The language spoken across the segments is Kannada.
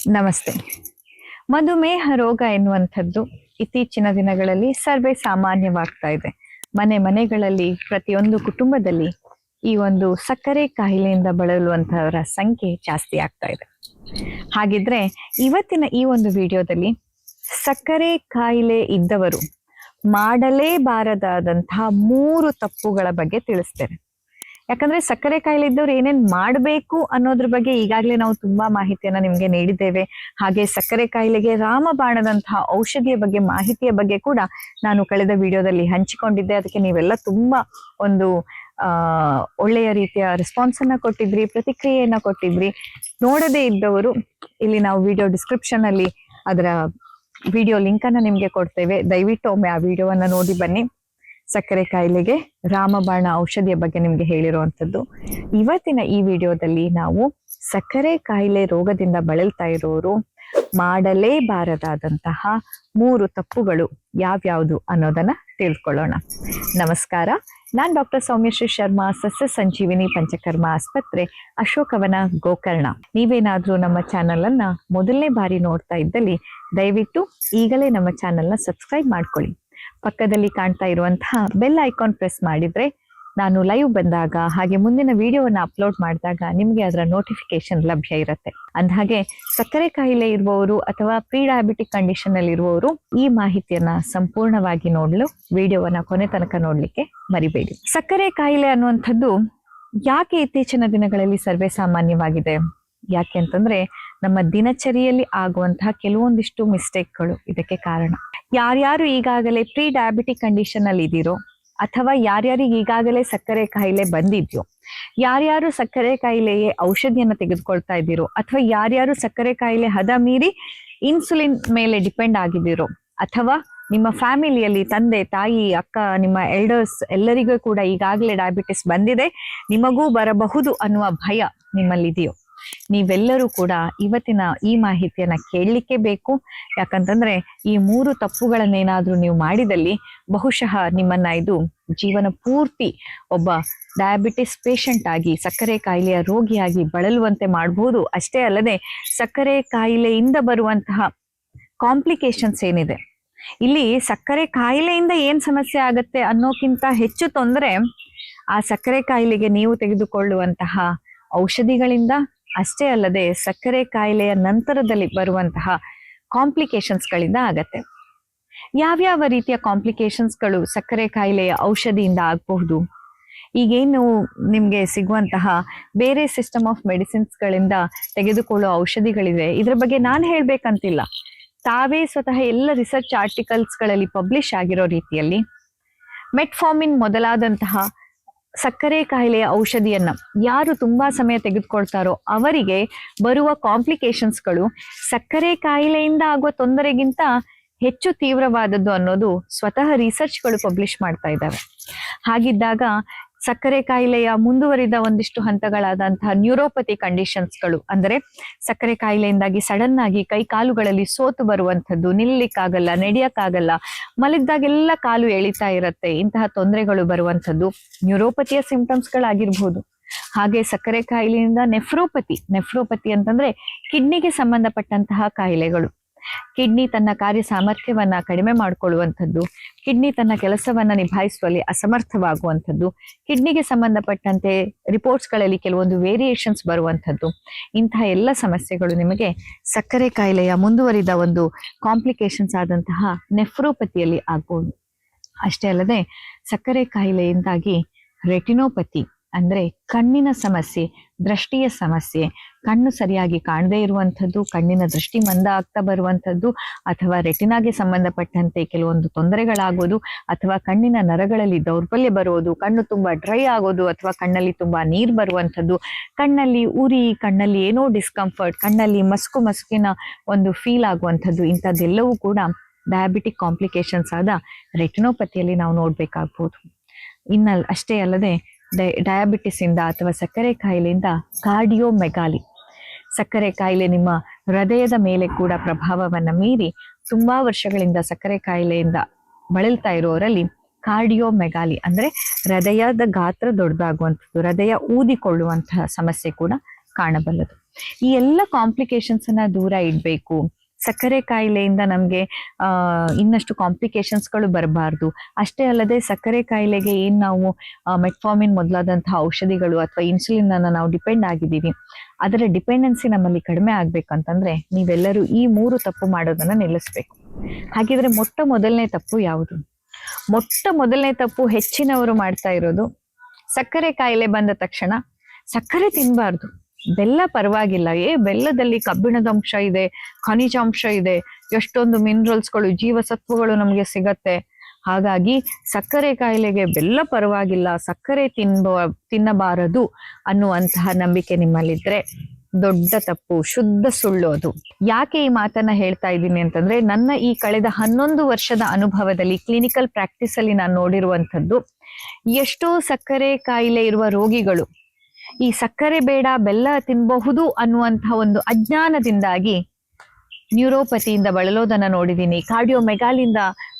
ನಮಸ್ತೆ. ಮಧುಮೇಹ ರೋಗ ಎನ್ನುವಂಥದ್ದು ಇತ್ತೀಚಿನ ದಿನಗಳಲ್ಲಿ ಸರ್ವೇ ಸಾಮಾನ್ಯವಾಗ್ತಾ ಇದೆ. ಮನೆಗಳಲ್ಲಿ ಪ್ರತಿಯೊಂದು ಕುಟುಂಬದಲ್ಲಿ ಈ ಒಂದು ಸಕ್ಕರೆ ಕಾಯಿಲೆಯಿಂದ ಬಳಲುವಂತಹವರ ಸಂಖ್ಯೆ ಜಾಸ್ತಿ ಆಗ್ತಾ ಇದೆ. ಹಾಗಿದ್ರೆ ಇವತ್ತಿನ ಈ ಒಂದು ವಿಡಿಯೋದಲ್ಲಿ ಸಕ್ಕರೆ ಕಾಯಿಲೆ ಇದ್ದವರು ಮಾಡಲೇಬಾರದಾದಂತಹ 3 ತಪ್ಪುಗಳ ಬಗ್ಗೆ ತಿಳಿಸ್ತೇನೆ. ಯಾಕಂದ್ರೆ ಸಕ್ಕರೆ ಕಾಯಿಲೆ ಇದ್ದವ್ರು ಏನೇನ್ ಮಾಡಬೇಕು ಅನ್ನೋದ್ರ ಬಗ್ಗೆ ಈಗಾಗಲೇ ನಾವು ತುಂಬಾ ಮಾಹಿತಿಯನ್ನ ನಿಮ್ಗೆ ನೀಡಿದ್ದೇವೆ. ಹಾಗೆ ಸಕ್ಕರೆ ಕಾಯಿಲೆಗೆ ರಾಮಬಾಣದಂತಹ ಔಷಧಿಯ ಬಗ್ಗೆ ಮಾಹಿತಿಯ ಬಗ್ಗೆ ಕೂಡ ನಾನು ಕಳೆದ ವಿಡಿಯೋದಲ್ಲಿ ಹಂಚಿಕೊಂಡಿದ್ದೆ. ಅದಕ್ಕೆ ನೀವೆಲ್ಲ ತುಂಬಾ ಒಂದು ಒಳ್ಳೆಯ ರೀತಿಯ ರೆಸ್ಪಾನ್ಸ್ ಅನ್ನ ಕೊಟ್ಟಿದ್ರಿ, ಪ್ರತಿಕ್ರಿಯೆಯನ್ನ ಕೊಟ್ಟಿದ್ರಿ. ನೋಡದೇ ಇದ್ದವರು ಇಲ್ಲಿ ನಾವು ವಿಡಿಯೋ ಡಿಸ್ಕ್ರಿಪ್ಷನ್ ಅಲ್ಲಿ ಅದರ ವಿಡಿಯೋ ಲಿಂಕ್ ಅನ್ನ ನಿಮ್ಗೆ ಕೊಡ್ತೇವೆ. ದಯವಿಟ್ಟು ಒಮ್ಮೆ ಆ ವಿಡಿಯೋವನ್ನ ನೋಡಿ ಬನ್ನಿ. ಸಕ್ಕರೆ ಕಾಯಿಲೆಗೆ ರಾಮಬಾಣ ಔಷಧಿಯ ಬಗ್ಗೆ ನಿಮ್ಗೆ ಹೇಳಿರುವಂಥದ್ದು. ಇವತ್ತಿನ ಈ ವಿಡಿಯೋದಲ್ಲಿ ನಾವು ಸಕ್ಕರೆ ಕಾಯಿಲೆ ರೋಗದಿಂದ ಬಳಲ್ತಾ ಇರೋರು ಮಾಡಲೇಬಾರದಾದಂತಹ 3 ತಪ್ಪುಗಳು ಯಾವ್ಯಾವುದು ಅನ್ನೋದನ್ನ ತಿಳ್ಕೊಳ್ಳೋಣ. ನಮಸ್ಕಾರ, ನಾನ್ ಡಾಕ್ಟರ್ ಸೌಮ್ಯಶ್ರೀ ಶರ್ಮಾ, ಸಸ್ಯ ಸಂಜೀವಿನಿ ಪಂಚಕರ್ಮ ಆಸ್ಪತ್ರೆ, ಅಶೋಕವನ, ಗೋಕರ್ಣ. ನೀವೇನಾದ್ರೂ ನಮ್ಮ ಚಾನೆಲ್ ಅನ್ನ ಮೊದಲನೇ ಬಾರಿ ನೋಡ್ತಾ ಇದ್ದಲ್ಲಿ ದಯವಿಟ್ಟು ಈಗಲೇ ನಮ್ಮ ಚಾನೆಲ್ನ ಸಬ್ಸ್ಕ್ರೈಬ್ ಮಾಡ್ಕೊಳ್ಳಿ. ಪಕ್ಕದಲ್ಲಿ ಕಾಣ್ತಾ ಇರುವಂತಹ ಬೆಲ್ ಐಕಾನ್ ಪ್ರೆಸ್ ಮಾಡಿದ್ರೆ ನಾನು ಲೈವ್ ಬಂದಾಗ ಹಾಗೆ ಮುಂದಿನ ವಿಡಿಯೋವನ್ನ ಅಪ್ಲೋಡ್ ಮಾಡಿದಾಗ ನಿಮ್ಗೆ ಅದರ ನೋಟಿಫಿಕೇಶನ್ ಲಭ್ಯ ಇರುತ್ತೆ. ಅಂದಹಾಗೆ ಸಕ್ಕರೆ ಕಾಯಿಲೆ ಇರುವವರು ಅಥವಾ ಪ್ರೀ ಡಯಾಬಿಟಿಕ್ ಕಂಡೀಷನ್ ಅಲ್ಲಿ ಇರುವವರು ಈ ಮಾಹಿತಿಯನ್ನ ಸಂಪೂರ್ಣವಾಗಿ ನೋಡಲು ವಿಡಿಯೋವನ್ನ ಕೊನೆ ತನಕ ನೋಡ್ಲಿಕ್ಕೆ ಮರಿಬೇಡಿ. ಸಕ್ಕರೆ ಕಾಯಿಲೆ ಅನ್ನುವಂಥದ್ದು ಯಾಕೆ ಇತ್ತೀಚಿನ ದಿನಗಳಲ್ಲಿ ಸರ್ವೇ ಸಾಮಾನ್ಯವಾಗಿದೆ? ಯಾಕೆ ಅಂತಂದ್ರೆ ನಮ್ಮ ದಿನಚರಿಯಲ್ಲಿ ಆಗುವಂತಹ ಕೆಲವೊಂದಿಷ್ಟು ಮಿಸ್ಟೇಕ್ಗಳು ಇದಕ್ಕೆ ಕಾರಣ. ಯಾರ್ಯಾರು ಈಗಾಗಲೇ ಪ್ರೀ ಡಯಾಬಿಟಿಕ್ ಕಂಡೀಷನ್ ಅಲ್ಲಿ ಇದ್ದೀರೋ ಅಥವಾ ಯಾರ್ಯಾರಿಗೆ ಈಗಾಗಲೇ ಸಕ್ಕರೆ ಕಾಯಿಲೆ ಬಂದಿದ್ಯೋ, ಯಾರ್ಯಾರು ಸಕ್ಕರೆ ಕಾಯಿಲೆಗೆ ಔಷಧಿಯನ್ನ ತೆಗೆದುಕೊಳ್ತಾ ಇದ್ದೀರೋ, ಅಥವಾ ಯಾರ್ಯಾರು ಸಕ್ಕರೆ ಕಾಯಿಲೆ ಹದ ಮೀರಿ ಇನ್ಸುಲಿನ್ ಮೇಲೆ ಡಿಪೆಂಡ್ ಆಗಿದ್ದೀರೋ, ಅಥವಾ ನಿಮ್ಮ ಫ್ಯಾಮಿಲಿಯಲ್ಲಿ ತಂದೆ, ತಾಯಿ, ಅಕ್ಕ, ನಿಮ್ಮ ಎಲ್ಡರ್ಸ್ ಎಲ್ಲರಿಗೂ ಕೂಡ ಈಗಾಗಲೇ ಡಯಾಬಿಟಿಸ್ ಬಂದಿದೆ, ನಿಮಗೂ ಬರಬಹುದು ಅನ್ನುವ ಭಯ ನಿಮ್ಮಲ್ಲಿದೆಯೋ, ನೀವೆಲ್ಲರೂ ಕೂಡ ಇವತ್ತಿನ ಈ ಮಾಹಿತಿಯನ್ನ ಕೇಳಲಿಕ್ಕೆ ಬೇಕು. ಯಾಕಂತಂದ್ರೆ ಈ 3 ತಪ್ಪುಗಳನ್ನೇನಾದ್ರೂ ನೀವು ಮಾಡಿದಲ್ಲಿ ಬಹುಶಃ ನಿಮ್ಮನ್ನ ಇದು ಜೀವನ ಪೂರ್ತಿ ಒಬ್ಬ ಡಯಾಬಿಟಿಸ್ ಪೇಷಂಟ್ ಆಗಿ, ಸಕ್ಕರೆ ಕಾಯಿಲೆಯ ರೋಗಿಯಾಗಿ ಬಳಲುವಂತೆ ಮಾಡಬಹುದು. ಅಷ್ಟೇ ಅಲ್ಲದೆ ಸಕ್ಕರೆ ಕಾಯಿಲೆಯಿಂದ ಬರುವಂತಹ ಕಾಂಪ್ಲಿಕೇಶನ್ಸ್ ಏನಿದೆ, ಇಲ್ಲಿ ಸಕ್ಕರೆ ಕಾಯಿಲೆಯಿಂದ ಏನ್ ಸಮಸ್ಯೆ ಆಗತ್ತೆ ಅನ್ನೋಕ್ಕಿಂತ ಹೆಚ್ಚು ತೊಂದರೆ ಆ ಸಕ್ಕರೆ ಕಾಯಿಲೆಗೆ ನೀವು ತೆಗೆದುಕೊಳ್ಳುವಂತಹ ಔಷಧಿಗಳಿಂದ, ಅಷ್ಟೇ ಅಲ್ಲದೆ ಸಕ್ಕರೆ ಕಾಯಿಲೆಯ ನಂತರದಲ್ಲಿ ಬರುವಂತಹ ಕಾಂಪ್ಲಿಕೇಶನ್ಸ್ ಗಳಿಂದ ಆಗತ್ತೆ. ಯಾವ್ಯಾವ ರೀತಿಯ ಕಾಂಪ್ಲಿಕೇಶನ್ಸ್ಗಳು ಸಕ್ಕರೆ ಕಾಯಿಲೆಯ ಔಷಧಿಯಿಂದ ಆಗಬಹುದು? ಈಗೇನು ನಿಮ್ಗೆ ಸಿಗುವಂತಹ ಬೇರೆ ಸಿಸ್ಟಮ್ ಆಫ್ ಮೆಡಿಸಿನ್ಸ್ ಗಳಿಂದ ತೆಗೆದುಕೊಳ್ಳುವ ಔಷಧಿಗಳಿವೆ, ಇದ್ರ ಬಗ್ಗೆ ನಾನು ಹೇಳ್ಬೇಕಂತಿಲ್ಲ. ತಾವೇ ಸ್ವತಃ ಎಲ್ಲ ರಿಸರ್ಚ್ ಆರ್ಟಿಕಲ್ಸ್ ಗಳಲ್ಲಿ ಪಬ್ಲಿಷ್ ಆಗಿರೋ ರೀತಿಯಲ್ಲಿ ಮೆಟ್ಫಾರ್ಮಿನ್ ಮೊದಲಾದಂತಹ ಸಕ್ಕರೆ ಕಾಯಿಲೆಯ ಔಷಧಿಯನ್ನ ಯಾರು ತುಂಬಾ ಸಮಯ ತೆಗೆದುಕೊಳ್ತಾರೋ ಅವರಿಗೆ ಬರುವ ಕಾಂಪ್ಲಿಕೇಶನ್ಸ್ಗಳು ಸಕ್ಕರೆ ಕಾಯಿಲೆಯಿಂದ ಆಗುವ ತೊಂದರೆಗಿಂತ ಹೆಚ್ಚು ತೀವ್ರವಾದದ್ದು ಅನ್ನೋದು ಸ್ವತಃ ರಿಸರ್ಚ್ಗಳು ಪಬ್ಲಿಷ್ ಮಾಡ್ತಾ ಇದ್ದಾವೆ. ಹಾಗಿದ್ದಾಗ ಸಕ್ಕರೆ ಕಾಯಿಲೆಯ ಮುಂದುವರಿದ ಒಂದಿಷ್ಟು ಹಂತಗಳಾದಂತಹ ನ್ಯೂರೋಪತಿ ಕಂಡೀಷನ್ಸ್ಗಳು, ಅಂದರೆ ಸಕ್ಕರೆ ಕಾಯಿಲೆಯಿಂದಾಗಿ ಸಡನ್ ಆಗಿ ಕೈ ಕಾಲುಗಳಲ್ಲಿ ಸೋತು ಬರುವಂಥದ್ದು, ನಿಲ್ಲಕ್ಕಾಗಲ್ಲ, ನಡೆಯಕ್ಕಾಗಲ್ಲ, ಮಲಗಿದಾಗೆಲ್ಲ ಕಾಲು ಎಳಿತಾ ಇರತ್ತೆ, ಇಂತಹ ತೊಂದರೆಗಳು ಬರುವಂಥದ್ದು ನ್ಯೂರೋಪತಿಯ ಸಿಂಪ್ಟಮ್ಸ್ಗಳಾಗಿರ್ಬೋದು. ಹಾಗೆ ಸಕ್ಕರೆ ಕಾಯಿಲೆಯಿಂದ ನೆಫ್ರೋಪತಿ ಅಂತಂದ್ರೆ ಕಿಡ್ನಿಗೆ ಸಂಬಂಧಪಟ್ಟಂತಹ ಕಾಯಿಲೆಗಳು. ಕಿಡ್ನಿ ತನ್ನ ಕಾರ್ಯ ಸಾಮರ್ಥ್ಯವನ್ನ ಕಡಿಮೆ ಮಾಡಿಕೊಳ್ಳುವಂಥದ್ದು, ಕಿಡ್ನಿ ತನ್ನ ಕೆಲಸವನ್ನ ನಿಭಾಯಿಸುವಲ್ಲಿ ಅಸಮರ್ಥವಾಗುವಂಥದ್ದು, ಕಿಡ್ನಿಗೆ ಸಂಬಂಧಪಟ್ಟಂತೆ ರಿಪೋರ್ಟ್ಸ್ ಗಳಲ್ಲಿ ಕೆಲವೊಂದು ವೇರಿಯೇಷನ್ಸ್ ಬರುವಂಥದ್ದು, ಇಂತಹ ಎಲ್ಲ ಸಮಸ್ಯೆಗಳು ನಿಮಗೆ ಸಕ್ಕರೆ ಕಾಯಿಲೆಯ ಮುಂದುವರಿದ ಒಂದು ಕಾಂಪ್ಲಿಕೇಶನ್ಸ್ ಆದಂತಹ ನೆಫ್ರೋಪತಿಯಲ್ಲಿ ಆಗ್ಬೋದು. ಅಷ್ಟೇ ಅಲ್ಲದೆ ಸಕ್ಕರೆ ಕಾಯಿಲೆಯಿಂದಾಗಿ ರೆಟಿನೋಪತಿ ಅಂದ್ರೆ ಕಣ್ಣಿನ ಸಮಸ್ಯೆ, ದೃಷ್ಟಿಯ ಸಮಸ್ಯೆ, ಕಣ್ಣು ಸರಿಯಾಗಿ ಕಾಣದೇ ಇರುವಂಥದ್ದು, ಕಣ್ಣಿನ ದೃಷ್ಟಿ ಮಂದ ಆಗ್ತಾ ಬರುವಂಥದ್ದು, ಅಥವಾ ರೆಟಿನಾಗೆ ಸಂಬಂಧಪಟ್ಟಂತೆ ಕೆಲವೊಂದು ತೊಂದರೆಗಳಾಗೋದು, ಅಥವಾ ಕಣ್ಣಿನ ನರಗಳಲ್ಲಿ ದೌರ್ಬಲ್ಯ ಬರುವುದು, ಕಣ್ಣು ತುಂಬಾ ಡ್ರೈ ಆಗೋದು, ಅಥವಾ ಕಣ್ಣಲ್ಲಿ ತುಂಬಾ ನೀರು ಬರುವಂಥದ್ದು, ಕಣ್ಣಲ್ಲಿ ಉರಿ, ಕಣ್ಣಲ್ಲಿ ಏನೋ ಡಿಸ್ಕಂಫರ್ಟ್, ಕಣ್ಣಲ್ಲಿ ಮಸುಕಿನ ಒಂದು ಫೀಲ್ ಆಗುವಂಥದ್ದು, ಇಂಥದ್ದೆಲ್ಲವೂ ಕೂಡ ಡಯಾಬಿಟಿಕ್ ಕಾಂಪ್ಲಿಕೇಶನ್ಸ್ ಆದ ರೆಟಿನೋಪತಿಯಲ್ಲಿ ನಾವು ನೋಡ್ಬೇಕಾಗ್ಬೋದು. ಅಷ್ಟೇ ಅಲ್ಲದೆ ಡಯಾಬಿಟಿಸ್ ಇಂದ ಅಥವಾ ಸಕ್ಕರೆ ಕಾಯಿಲೆಯಿಂದ ಕಾರ್ಡಿಯೋಮೆಗಾಲಿ, ಸಕ್ಕರೆ ಕಾಯಿಲೆ ನಿಮ್ಮ ಹೃದಯದ ಮೇಲೆ ಕೂಡ ಪ್ರಭಾವವನ್ನ ಮೀರಿ ತುಂಬಾ ವರ್ಷಗಳಿಂದ ಸಕ್ಕರೆ ಕಾಯಿಲೆಯಿಂದ ಬಳಲ್ತಾ ಇರೋರಲ್ಲಿ ಕಾರ್ಡಿಯೋಮೆಗಾಲಿ ಅಂದ್ರೆ ಹೃದಯದ ಗಾತ್ರ ದೊಡ್ಡದಾಗುವಂಥದ್ದು, ಹೃದಯ ಊದಿಕೊಳ್ಳುವಂತಹ ಸಮಸ್ಯೆ ಕೂಡ ಕಾಣಬಲ್ಲದು. ಈ ಎಲ್ಲ ಕಾಂಪ್ಲಿಕೇಶನ್ಸ್ ಅನ್ನ ದೂರ ಇಡ್ಬೇಕು. ಸಕ್ಕರೆ ಕಾಯಿಲೆಯಿಂದ ನಮ್ಗೆ ಇನ್ನಷ್ಟು ಕಾಂಪ್ಲಿಕೇಶನ್ಸ್ಗಳು ಬರಬಾರ್ದು. ಅಷ್ಟೇ ಅಲ್ಲದೆ ಸಕ್ಕರೆ ಕಾಯಿಲೆಗೆ ಏನ್ ನಾವು ಮೆಟ್ಫಾರ್ಮಿನ್ ಮೊದಲಾದಂತಹ ಔಷಧಿಗಳು ಅಥವಾ ಇನ್ಸುಲಿನ್ ಅನ್ನ ನಾವು ಡಿಪೆಂಡ್ ಆಗಿದ್ದೀವಿ, ಅದರ ಡಿಪೆಂಡೆನ್ಸಿ ನಮ್ಮಲ್ಲಿ ಕಡಿಮೆ ಆಗ್ಬೇಕಂತಂದ್ರೆ ನೀವೆಲ್ಲರೂ ಈ 3 ತಪ್ಪು ಮಾಡೋದನ್ನ ನಿಲ್ಲಿಸ್ಬೇಕು. ಹಾಗಿದ್ರೆ ಮೊದಲನೇ ತಪ್ಪು ಯಾವುದು? ಮೊದಲನೇ ತಪ್ಪು ಹೆಚ್ಚಿನವರು ಮಾಡ್ತಾ ಇರೋದು, ಸಕ್ಕರೆ ಕಾಯಿಲೆ ಬಂದ ತಕ್ಷಣ ಸಕ್ಕರೆ ತಿನ್ಬಾರ್ದು, ಬೆಲ್ಲ ಪರವಾಗಿಲ್ಲ, ಬೆಲ್ಲದಲ್ಲಿ ಕಬ್ಬಿಣದ ಅಂಶ ಇದೆ, ಖನಿಜಾಂಶ ಇದೆ, ಎಷ್ಟೊಂದು ಮಿನರಲ್ಸ್ಗಳು, ಜೀವಸತ್ವಗಳು ನಮ್ಗೆ ಸಿಗತ್ತೆ, ಹಾಗಾಗಿ ಸಕ್ಕರೆ ಕಾಯಿಲೆಗೆ ಬೆಲ್ಲ ಪರವಾಗಿಲ್ಲ, ಸಕ್ಕರೆ ತಿನ್ನಬಾರದು ಅನ್ನುವಂತಹ ನಂಬಿಕೆ ನಿಮ್ಮಲ್ಲಿದ್ರೆ ದೊಡ್ಡ ತಪ್ಪು, ಶುದ್ಧ ಸುಳ್ಳು ಅದು. ಯಾಕೆ ಈ ಮಾತನ್ನ ಹೇಳ್ತಾ ಇದ್ದೀನಿ ಅಂತಂದ್ರೆ, ನನ್ನ ಈ ಕಳೆದ 11 ವರ್ಷದ ಅನುಭವದಲ್ಲಿ ಕ್ಲಿನಿಕಲ್ ಪ್ರಾಕ್ಟೀಸ್ ಅಲ್ಲಿ ನಾನು ನೋಡಿರುವಂಥದ್ದು, ಎಷ್ಟೋ ಸಕ್ಕರೆ ಕಾಯಿಲೆ ಇರುವ ರೋಗಿಗಳು ಈ ಸಕ್ಕರೆ ಬೇಡ ಬೆಲ್ಲ ತಿನ್ನಬಹುದು ಅನ್ನುವಂತಹ ಒಂದು ಅಜ್ಞಾನದಿಂದಾಗಿ ನ್ಯೂರೋಪತಿಯಿಂದ ಬಳಲೋದನ್ನ ನೋಡಿದೀನಿ, ಕಾರ್ಡಿಯೋಮೆಗಾಲಿಂದ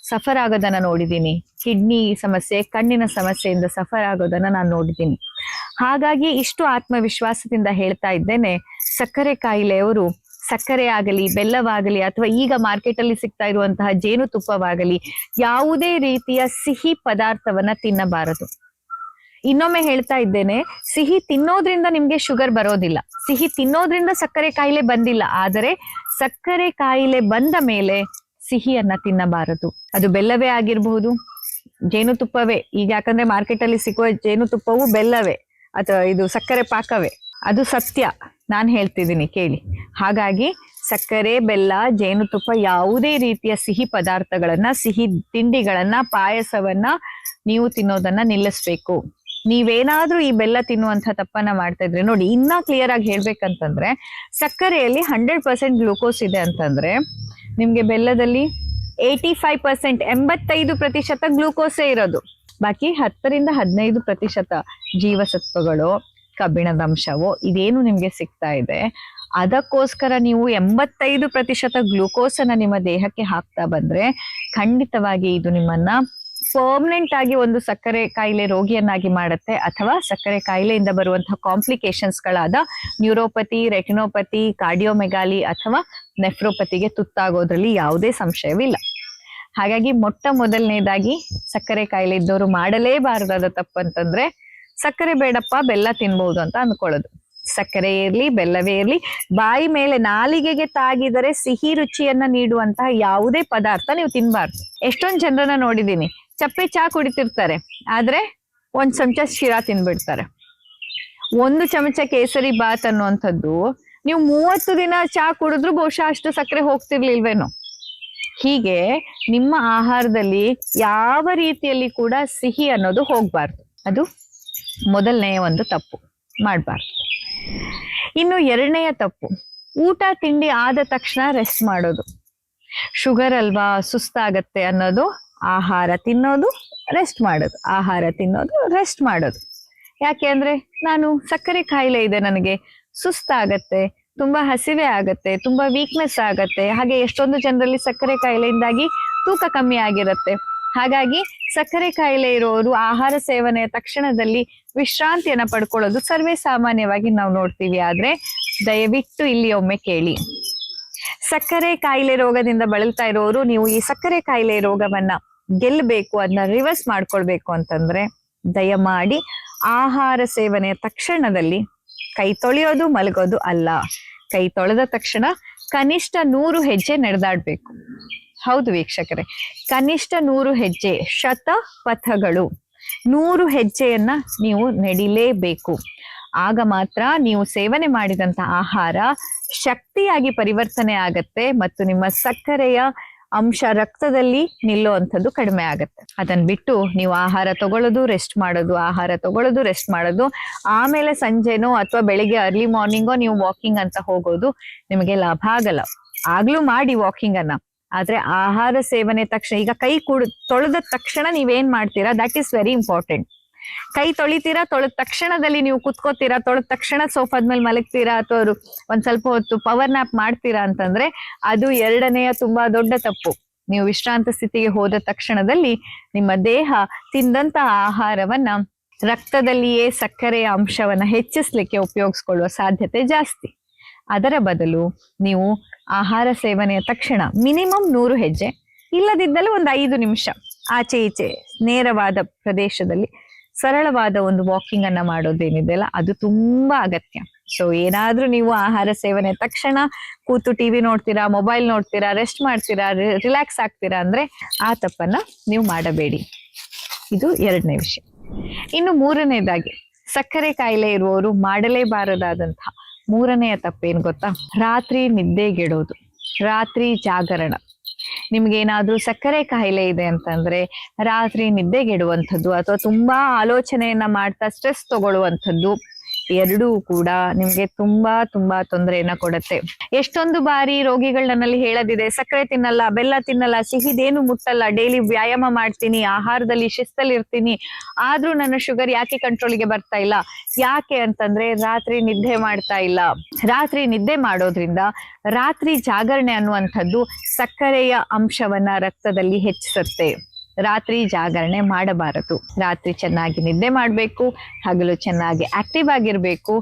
ಸಫರ್ ಆಗೋದನ್ನ ನೋಡಿದೀನಿ, ಕಿಡ್ನಿ ಸಮಸ್ಯೆ, ಕಣ್ಣಿನ ಸಮಸ್ಯೆಯಿಂದ ಸಫರ್ ಆಗೋದನ್ನ ನಾನು ನೋಡಿದ್ದೀನಿ. ಹಾಗಾಗಿ ಇಷ್ಟು ಆತ್ಮವಿಶ್ವಾಸದಿಂದ ಹೇಳ್ತಾ ಇದ್ದೇನೆ, ಸಕ್ಕರೆ ಕಾಯಿಲೆಯವರು ಸಕ್ಕರೆ ಆಗಲಿ, ಬೆಲ್ಲವಾಗಲಿ, ಅಥವಾ ಈಗ ಮಾರ್ಕೆಟ್ ಅಲ್ಲಿ ಸಿಗ್ತಾ ಇರುವಂತಹ ಜೇನುತುಪ್ಪವಾಗಲಿ, ಯಾವುದೇ ರೀತಿಯ ಸಿಹಿ ಪದಾರ್ಥವನ್ನ ತಿನ್ನಬಾರದು. ಇನ್ನೊಮ್ಮೆ ಹೇಳ್ತಾ ಇದ್ದೇನೆ, ಸಿಹಿ ತಿನ್ನೋದ್ರಿಂದ ನಿಮ್ಗೆ ಶುಗರ್ ಬರೋದಿಲ್ಲ, ಸಿಹಿ ತಿನ್ನೋದ್ರಿಂದ ಸಕ್ಕರೆ ಕಾಯಿಲೆ ಬಂದಿಲ್ಲ, ಆದರೆ ಸಕ್ಕರೆ ಕಾಯಿಲೆ ಬಂದ ಮೇಲೆ ಸಿಹಿಯನ್ನ ತಿನ್ನಬಾರದು. ಅದು ಬೆಲ್ಲವೇ ಆಗಿರಬಹುದು, ಜೇನುತುಪ್ಪವೇ, ಈಗ ಯಾಕಂದ್ರೆ ಮಾರ್ಕೆಟ್ ಅಲ್ಲಿ ಸಿಗುವ ಜೇನುತುಪ್ಪವು ಬೆಲ್ಲವೇ ಅಥವಾ ಇದು ಸಕ್ಕರೆ ಪಾಕವೇ, ಅದು ಸತ್ಯ, ನಾನು ಹೇಳ್ತಿದ್ದೀನಿ ಕೇಳಿ. ಹಾಗಾಗಿ ಸಕ್ಕರೆ, ಬೆಲ್ಲ, ಜೇನುತುಪ್ಪ, ಯಾವುದೇ ರೀತಿಯ ಸಿಹಿ ಪದಾರ್ಥಗಳನ್ನ, ಸಿಹಿ ತಿಂಡಿಗಳನ್ನ, ಪಾಯಸವನ್ನ ನೀವು ತಿನ್ನೋದನ್ನ ನಿಲ್ಲಿಸ್ಬೇಕು. ನೀವೇನಾದ್ರೂ ಈ ಬೆಲ್ಲ ತಿನ್ನುವಂತ ತಪ್ಪನ್ನ ಮಾಡ್ತಾ ಇದ್ರೆ ನೋಡಿ, ಇನ್ನ ಕ್ಲಿಯರ್ ಆಗಿ ಹೇಳ್ಬೇಕಂತಂದ್ರೆ, ಸಕ್ಕರೆಯಲ್ಲಿ 100% ಗ್ಲೂಕೋಸ್ ಇದೆ ಅಂತಂದ್ರೆ ನಿಮ್ಗೆ ಬೆಲ್ಲದಲ್ಲಿ 85%, 85% ಗ್ಲೂಕೋಸೇ ಇರೋದು, ಬಾಕಿ 10-15% ಜೀವಸತ್ವಗಳು, ಕಬ್ಬಿಣದ ಅಂಶವೋ ಇದೇನು ನಿಮ್ಗೆ ಸಿಗ್ತಾ ಇದೆ. ಅದಕ್ಕೋಸ್ಕರ ನೀವು 85% ಗ್ಲೂಕೋಸ್ ಅನ್ನ ನಿಮ್ಮ ದೇಹಕ್ಕೆ ಹಾಕ್ತಾ ಬಂದ್ರೆ ಖಂಡಿತವಾಗಿ ಇದು ನಿಮ್ಮನ್ನ ಪರ್ಮನೆಂಟ್ ಆಗಿ ಒಂದು ಸಕ್ಕರೆ ಕಾಯಿಲೆ ರೋಗಿಯನ್ನಾಗಿ ಮಾಡುತ್ತೆ, ಅಥವಾ ಸಕ್ಕರೆ ಕಾಯಿಲೆಯಿಂದ ಬರುವಂತಹ ಕಾಂಪ್ಲಿಕೇಶನ್ಸ್ ಗಳಾದ ನ್ಯೂರೋಪತಿ, ರೆಟಿನೋಪತಿ, ಕಾರ್ಡಿಯೋಮೆಗಾಲಿ ಅಥವಾ ನೆಫ್ರೋಪತಿಗೆ ತುತ್ತಾಗೋದ್ರಲ್ಲಿ ಯಾವುದೇ ಸಂಶಯವಿಲ್ಲ. ಹಾಗಾಗಿ ಮೊದಲನೇದಾಗಿ ಸಕ್ಕರೆ ಕಾಯಿಲೆ ಇದ್ದವರು ಮಾಡಲೇಬಾರದಾದ ತಪ್ಪಂತಂದ್ರೆ, ಸಕ್ಕರೆ ಬೇಡಪ್ಪ ಬೆಲ್ಲ ತಿನ್ಬಹುದು ಅಂತ ಅಂದ್ಕೊಳ್ಳೋದು. ಸಕ್ಕರೆ ಇರ್ಲಿ, ಬೆಲ್ಲವೇ ಇರ್ಲಿ, ಬಾಯಿ ಮೇಲೆ ನಾಲಿಗೆಗೆ ತಾಗಿದರೆ ಸಿಹಿ ರುಚಿಯನ್ನ ನೀಡುವಂತಹ ಯಾವುದೇ ಪದಾರ್ಥ ನೀವು ತಿನ್ಬಾರ್ದು. ಎಷ್ಟೊಂದ್ ಜನರನ್ನ ನೋಡಿದೀನಿ, ಚಪ್ಪೆ ಚಾ ಕುಡಿತಿರ್ತಾರೆ, ಆದ್ರೆ 1 ಚಮಚ ಶಿರಾ ತಿನ್ಬಿಡ್ತಾರೆ. 1 ಚಮಚ ಕೇಸರಿ ಬಾತ್ ಅನ್ನುವಂಥದ್ದು ನೀವು 30 ದಿನ ಚಾ ಕುಡಿದ್ರು ಬಹುಶಃ ಅಷ್ಟು ಸಕ್ಕರೆ ಹೋಗ್ತಿರ್ಲಿಲ್ವೇನೋ. ಹೀಗೆ ನಿಮ್ಮ ಆಹಾರದಲ್ಲಿ ಯಾವ ರೀತಿಯಲ್ಲಿ ಕೂಡ ಸಿಹಿ ಅನ್ನೋದು ಹೋಗ್ಬಾರ್ದು. ಅದು ಮೊದಲನೆಯ ಒಂದು ತಪ್ಪು, ಮಾಡಬಾರ್ದು. ಇನ್ನು 2ನೆಯ ತಪ್ಪು, ಊಟ ತಿಂಡಿ ಆದ ತಕ್ಷಣ ರೆಸ್ಟ್ ಮಾಡೋದು. ಶುಗರ್ ಅಲ್ವಾ, ಸುಸ್ತಾಗತ್ತೆ ಅನ್ನೋದು, ಆಹಾರ ತಿನ್ನೋದು, ರೆಸ್ಟ್ ಮಾಡೋದು, ಆಹಾರ ತಿನ್ನೋದು, ರೆಸ್ಟ್ ಮಾಡೋದು. ಯಾಕೆ ಅಂದ್ರೆ ನಾನು ಸಕ್ಕರೆ ಕಾಯಿಲೆ ಇದೆ, ನನಗೆ ಸುಸ್ತಾಗತ್ತೆ, ತುಂಬಾ ಹಸಿವೆ ಆಗತ್ತೆ, ತುಂಬಾ ವೀಕ್ನೆಸ್ ಆಗತ್ತೆ. ಹಾಗೆ ಎಷ್ಟೊಂದು ಜನರಲ್ಲಿ ಸಕ್ಕರೆ ಕಾಯಿಲೆಯಿಂದಾಗಿ ತೂಕ ಕಮ್ಮಿ ಆಗಿರತ್ತೆ. ಹಾಗಾಗಿ ಸಕ್ಕರೆ ಕಾಯಿಲೆ ಇರೋರು ಆಹಾರ ಸೇವನೆಯ ತಕ್ಷಣದಲ್ಲಿ ವಿಶ್ರಾಂತಿಯನ್ನ ಪಡ್ಕೊಳ್ಳೋದು ಸರ್ವೇ ಸಾಮಾನ್ಯವಾಗಿ ನಾವು ನೋಡ್ತೀವಿ. ಆದ್ರೆ ದಯವಿಟ್ಟು ಇಲ್ಲಿ ಒಮ್ಮೆ ಕೇಳಿ, ಸಕ್ಕರೆ ಕಾಯಿಲೆ ರೋಗದಿಂದ ಬಳಲ್ತಾ ಇರೋರು, ನೀವು ಈ ಸಕ್ಕರೆ ಕಾಯಿಲೆ ರೋಗವನ್ನ ಗೆಲ್ಲಬೇಕು, ಅದನ್ನ ರಿವರ್ಸ್ ಮಾಡ್ಕೊಳ್ಬೇಕು ಅಂತಂದ್ರೆ ದಯಮಾಡಿ ಆಹಾರ ಸೇವನೆಯ ತಕ್ಷಣದಲ್ಲಿ ಕೈ ತೊಳೆಯೋದು ಮಲಗೋದು ಅಲ್ಲ. ಕೈ ತೊಳೆದ ತಕ್ಷಣ ಕನಿಷ್ಠ 100 ಹೆಜ್ಜೆ ನಡೆದಾಡ್ಬೇಕು. ಹೌದು ವೀಕ್ಷಕರೇ, ಕನಿಷ್ಠ 100 ಹೆಜ್ಜೆ, ಶತಪಥಗಳು, 100 ಹೆಜ್ಜೆಯನ್ನ ನೀವು ನಡಿಲೇಬೇಕು. ಆಗ ಮಾತ್ರ ನೀವು ಸೇವನೆ ಮಾಡಿದಂತ ಆಹಾರ ಶಕ್ತಿಯಾಗಿ ಪರಿವರ್ತನೆ ಆಗತ್ತೆ ಮತ್ತು ನಿಮ್ಮ ಸಕ್ಕರೆಯ ಅಂಶ ರಕ್ತದಲ್ಲಿ ನಿಲ್ಲುವಂಥದ್ದು ಕಡಿಮೆ ಆಗತ್ತೆ. ಅದನ್ನ ಬಿಟ್ಟು ನೀವು ಆಹಾರ ತಗೊಳ್ಳೋದು, ರೆಸ್ಟ್ ಮಾಡೋದು, ಆಹಾರ ತಗೊಳ್ಳೋದು, ರೆಸ್ಟ್ ಮಾಡೋದು, ಆಮೇಲೆ ಸಂಜೆನೋ ಅಥವಾ ಬೆಳಿಗ್ಗೆ ಅರ್ಲಿ ಮಾರ್ನಿಂಗೋ ನೀವು ವಾಕಿಂಗ್ ಅಂತ ಹೋಗೋದು ನಿಮಗೆ ಲಾಭ ಆಗಲ್ಲ. ಆಗ್ಲೂ ಮಾಡಿ ವಾಕಿಂಗ್ ಅನ್ನ, ಆದ್ರೆ ಆಹಾರ ಸೇವನೆ ತಕ್ಷಣ, ಈಗ ಕೈ ತೊಳೆದ ತಕ್ಷಣ ನೀವೇನ್ ಮಾಡ್ತೀರಾ, ದಟ್ ಈಸ್ ವೆರಿ ಇಂಪಾರ್ಟೆಂಟ್. ಕೈ ತೊಳಿತೀರಾ, ತೊಳೆದ ತಕ್ಷಣದಲ್ಲಿ ನೀವು ಕುತ್ಕೋತೀರಾ, ತೊಳೆದ ತಕ್ಷಣ ಸೋಫಾದ ಮೇಲೆ ಮಲಗ್ತೀರಾ ಅಥವಾ ಒಂದ್ ಸ್ವಲ್ಪ ಹೊತ್ತು ಪವರ್ ನ್ಯಾಪ್ ಮಾಡ್ತೀರಾ ಅಂತಂದ್ರೆ ಅದು 2ನೆಯ ತುಂಬಾ ದೊಡ್ಡ ತಪ್ಪು. ನೀವು ವಿಶ್ರಾಂತ ಸ್ಥಿತಿಗೆ ಹೋದ ತಕ್ಷಣದಲ್ಲಿ ನಿಮ್ಮ ದೇಹ ತಿಂದಂತ ಆಹಾರವನ್ನ ರಕ್ತದಲ್ಲಿಯೇ ಸಕ್ಕರೆಯ ಅಂಶವನ್ನ ಹೆಚ್ಚಿಸ್ಲಿಕ್ಕೆ ಉಪಯೋಗಿಸ್ಕೊಳ್ಳುವ ಸಾಧ್ಯತೆ ಜಾಸ್ತಿ. ಅದರ ಬದಲು ನೀವು ಆಹಾರ ಸೇವನೆಯ ತಕ್ಷಣ ಮಿನಿಮಮ್ 100 ಹೆಜ್ಜೆ, ಇಲ್ಲದಿದ್ದಲ್ಲಿ ಒಂದು 5 ನಿಮಿಷ ಆಚೆ ಈಚೆ ನೇರವಾದ ಪ್ರದೇಶದಲ್ಲಿ ಸರಳವಾದ ಒಂದು ವಾಕಿಂಗ್ ಅನ್ನ ಮಾಡೋದೇನಿದೆಯಲ್ಲ ಅದು ತುಂಬಾ ಅಗತ್ಯ. ಸೊ ಏನಾದ್ರೂ ನೀವು ಆಹಾರ ಸೇವನೆ ತಕ್ಷಣ ಕೂತು ಟಿವಿ ನೋಡ್ತೀರಾ, ಮೊಬೈಲ್ ನೋಡ್ತೀರಾ, ರೆಸ್ಟ್ ಮಾಡ್ತೀರಾ, ರಿಲ್ಯಾಕ್ಸ್ ಆಗ್ತೀರಾ ಅಂದ್ರೆ ಆ ತಪ್ಪನ್ನ ನೀವು ಮಾಡಬೇಡಿ. ಇದು 2ನೇ ವಿಷಯ. ಇನ್ನು 3ನೇದಾಗಿ ಸಕ್ಕರೆ ಕಾಯಿಲೆ ಇರುವವರು ಮಾಡಲೇಬಾರದಾದಂತಹ 3ನೆಯ ತಪ್ಪೇನು ಗೊತ್ತಾ? ರಾತ್ರಿ ನಿದ್ದೆಗೆಡೋದು, ರಾತ್ರಿ ಜಾಗರಣ. ನಿಮ್ಗೇನಾದ್ರೂ ಸಕ್ಕರೆ ಕಾಯಿಲೆ ಇದೆ ಅಂತಂದ್ರೆ ರಾತ್ರಿ ನಿದ್ದೆಗೆಡುವಂಥದ್ದು ಅಥವಾ ತುಂಬಾ ಆಲೋಚನೆಯನ್ನ ಮಾಡ್ತಾ ಸ್ಟ್ರೆಸ್ ತಗೊಳ್ಳುವಂಥದ್ದು ಎರಡೂ ಕೂಡ ನಿಮ್ಗೆ ತುಂಬಾ ತೊಂದರೆಯನ್ನ ಕೊಡುತ್ತೆ. ಎಷ್ಟೊಂದು ಬಾರಿ ರೋಗಿಗಳು ನನ್ನಲ್ಲಿ ಹೇಳದಿದೆ, ಸಕ್ಕರೆ ತಿನ್ನಲ್ಲ, ಬೆಲ್ಲ ತಿನ್ನಲ್ಲ, ಸಿಹಿದೇನು ಮುಟ್ಟಲ್ಲ, ಡೈಲಿ ವ್ಯಾಯಾಮ ಮಾಡ್ತೀನಿ, ಆಹಾರದಲ್ಲಿ ಶಿಸ್ತಲ್ಲಿ ಇರ್ತೀನಿ, ಆದ್ರೂ ನನ್ನ ಶುಗರ್ ಯಾಕೆ ಕಂಟ್ರೋಲ್ಗೆ ಬರ್ತಾ ಇಲ್ಲ? ಯಾಕೆ ಅಂತಂದ್ರೆ ರಾತ್ರಿ ನಿದ್ದೆ ಮಾಡ್ತಾ ಇಲ್ಲ. ರಾತ್ರಿ ನಿದ್ದೆ ಮಾಡೋದ್ರಿಂದ ರಾತ್ರಿ ಜಾಗರಣೆ ಅನ್ನುವಂಥದ್ದು ಸಕ್ಕರೆಯ ಅಂಶವನ್ನ ರಕ್ತದಲ್ಲಿ ಹೆಚ್ಚಿಸುತ್ತೆ. ರಾತ್ರಿ ಜಾಗರಣೆ ಮಾಡಬಾರದು. ರಾತ್ರಿ ಚೆನ್ನಾಗಿ ನಿದ್ದೆ ಮಾಡಬೇಕು, ಹಗಲು ಚೆನ್ನಾಗಿ ಆಕ್ಟಿವ್ ಆಗಿರ್ಬೇಕು.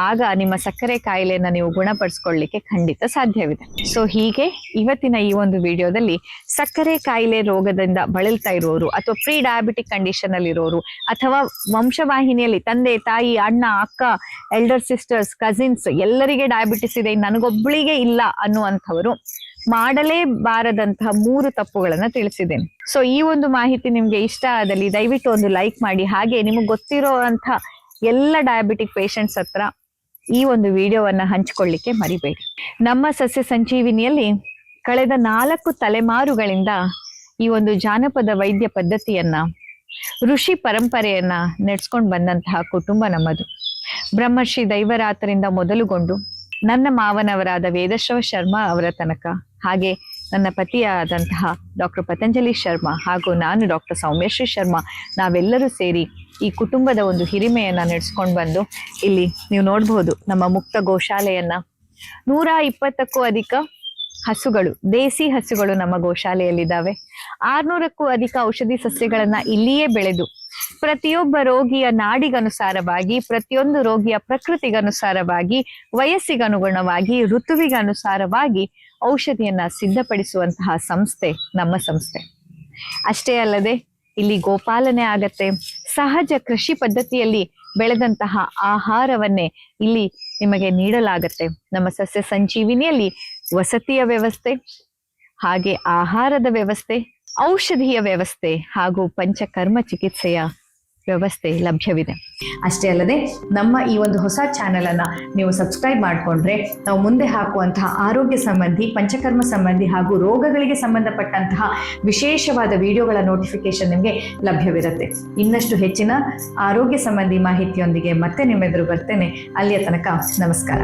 ಆಗ ನಿಮ್ಮ ಸಕ್ಕರೆ ಕಾಯಿಲೆಯನ್ನ ನೀವು ಗುಣಪಡಿಸ್ಕೊಳ್ಳಿಕ್ಕೆ ಖಂಡಿತ ಸಾಧ್ಯವಿದೆ. ಸೊ ಹೀಗೆ ಇವತ್ತಿನ ಈ ಒಂದು ವಿಡಿಯೋದಲ್ಲಿ ಸಕ್ಕರೆ ಕಾಯಿಲೆ ರೋಗದಿಂದ ಬಳಲ್ತಾ ಇರೋರು ಅಥವಾ ಪ್ರೀ ಡಯಾಬಿಟಿಕ್ ಕಂಡೀಷನ್ ಅಲ್ಲಿ ಇರೋರು ಅಥವಾ ವಂಶವಾಹಿನಿಯಲ್ಲಿ ತಂದೆ, ತಾಯಿ, ಅಣ್ಣ, ಅಕ್ಕ, ಎಲ್ಡರ್ ಸಿಸ್ಟರ್ಸ್, ಕಸಿನ್ಸ್ ಎಲ್ಲರಿಗೆ ಡಯಾಬಿಟಿಸ್ ಇದೆ, ನನಗೊಬ್ಬಳಿಗೆ ಇಲ್ಲ ಅನ್ನುವಂಥವರು ಮಾಡಲೇಬಾರದಂತಹ 3 ತಪ್ಪುಗಳನ್ನ ತಿಳಿಸಿದ್ದೇನೆ. ಸೊ ಈ ಒಂದು ಮಾಹಿತಿ ನಿಮ್ಗೆ ಇಷ್ಟ ಆದಲ್ಲಿ ದಯವಿಟ್ಟು ಒಂದು ಲೈಕ್ ಮಾಡಿ. ಹಾಗೆ ನಿಮಗೆ ಗೊತ್ತಿರೋಂಥ ಎಲ್ಲ ಡಯಾಬಿಟಿಕ್ ಪೇಷಂಟ್ಸ್ ಹತ್ರ ಈ ಒಂದು ವಿಡಿಯೋವನ್ನ ಹಂಚಿಕೊಳ್ಳಿಕ್ಕೆ ಮರಿಬೇಡಿ. ನಮ್ಮ ಸಸ್ಯ ಸಂಜೀವಿನಿಯಲ್ಲಿ ಕಳೆದ 4 ತಲೆಮಾರುಗಳಿಂದ ಈ ಒಂದು ಜಾನಪದ ವೈದ್ಯ ಪದ್ಧತಿಯನ್ನ, ಋಷಿ ಪರಂಪರೆಯನ್ನ ನಡೆಸ್ಕೊಂಡು ಬಂದಂತಹ ಕುಟುಂಬ ನಮ್ಮದು. ಬ್ರಹ್ಮಶ್ರೀ ದೈವರಾತರಿಂದ ಮೊದಲುಗೊಂಡು ನನ್ನ ಮಾವನವರಾದ ವೇದಶ್ರವ ಶರ್ಮಾ ಅವರ ತನಕ, ಹಾಗೆ ನನ್ನ ಪತಿಯಾದಂತಹ ಡಾಕ್ಟರ್ ಪತಂಜಲಿ ಶರ್ಮಾ ಹಾಗೂ ನಾನು ಡಾಕ್ಟರ್ ಸೌಮ್ಯಶ್ರೀ ಶರ್ಮಾ, ನಾವೆಲ್ಲರೂ ಸೇರಿ ಈ ಕುಟುಂಬದ ಒಂದು ಹಿರಿಮೆಯನ್ನ ನಡೆಸ್ಕೊಂಡು ಬಂದು ಇಲ್ಲಿ ನೀವು ನೋಡಬಹುದು ನಮ್ಮ ಮುಕ್ತ ಗೋಶಾಲೆಯನ್ನ. 120ಕ್ಕೂ ಅಧಿಕ ಹಸುಗಳು, ದೇಸಿ ಹಸುಗಳು ನಮ್ಮ ಗೋಶಾಲೆಯಲ್ಲಿದ್ದಾವೆ. 600ಕ್ಕೂ ಅಧಿಕ ಔಷಧಿ ಸಸ್ಯಗಳನ್ನ ಇಲ್ಲಿಯೇ ಬೆಳೆದು ಪ್ರತಿಯೊಬ್ಬ ರೋಗಿಯ ನಾಡಿಗನುಸಾರವಾಗಿ, ಪ್ರತಿಯೊಂದು ರೋಗಿಯ ಪ್ರಕೃತಿಗನುಸಾರವಾಗಿ, ವಯಸ್ಸಿಗನುಗುಣವಾಗಿ, ಋತುವಿಗನುಸಾರವಾಗಿ ಔಷಧಿಯನ್ನ ಸಿದ್ಧಪಡಿಸುವಂತಹ ಸಂಸ್ಥೆ ನಮ್ಮ ಸಂಸ್ಥೆ. ಅಷ್ಟೇ ಅಲ್ಲದೆ ಇಲ್ಲಿ ಗೋಪಾಲನೆ ಆಗತ್ತೆ. ಸಹಜ ಕೃಷಿ ಪದ್ಧತಿಯಲ್ಲಿ ಬೆಳೆದಂತಹ ಆಹಾರವನ್ನೇ ಇಲ್ಲಿ ನಿಮಗೆ ನೀಡಲಾಗತ್ತೆ. ನಮ್ಮ ಸಸ್ಯ ಸಂಜೀವಿನಿಯಲ್ಲಿ ವಸತಿಯ ವ್ಯವಸ್ಥೆ, ಹಾಗೆ ಆಹಾರದ ವ್ಯವಸ್ಥೆ, ಔಷಧಿಯ ವ್ಯವಸ್ಥೆ ಹಾಗೂ ಪಂಚಕರ್ಮ ಚಿಕಿತ್ಸೆಯ ವ್ಯವಸ್ಥೆ ಲಭ್ಯವಿದೆ. ಅಷ್ಟೇ ಅಲ್ಲದೆ ನಮ್ಮ ಈ ಒಂದು ಹೊಸ ಚಾನೆಲ್ ಅನ್ನ ನೀವು ಸಬ್ಸ್ಕ್ರೈಬ್ ಮಾಡಿಕೊಂಡ್ರೆ ನಾವು ಮುಂದೆ ಹಾಕುವಂತಹ ಆರೋಗ್ಯ ಸಂಬಂಧಿ, ಪಂಚಕರ್ಮ ಸಂಬಂಧಿ ಹಾಗೂ ರೋಗಗಳಿಗೆ ಸಂಬಂಧಪಟ್ಟಂತಹ ವಿಶೇಷವಾದ ವಿಡಿಯೋಗಳ ನೋಟಿಫಿಕೇಶನ್ ನಿಮಗೆ ಲಭ್ಯವಿರುತ್ತೆ. ಇನ್ನಷ್ಟು ಹೆಚ್ಚಿನ ಆರೋಗ್ಯ ಸಂಬಂಧಿ ಮಾಹಿತಿಯೊಂದಿಗೆ ಮತ್ತೆ ನಿಮ್ಮೆದುರು ಬರ್ತೇನೆ. ಅಲ್ಲಿಯ ತನಕ ನಮಸ್ಕಾರ.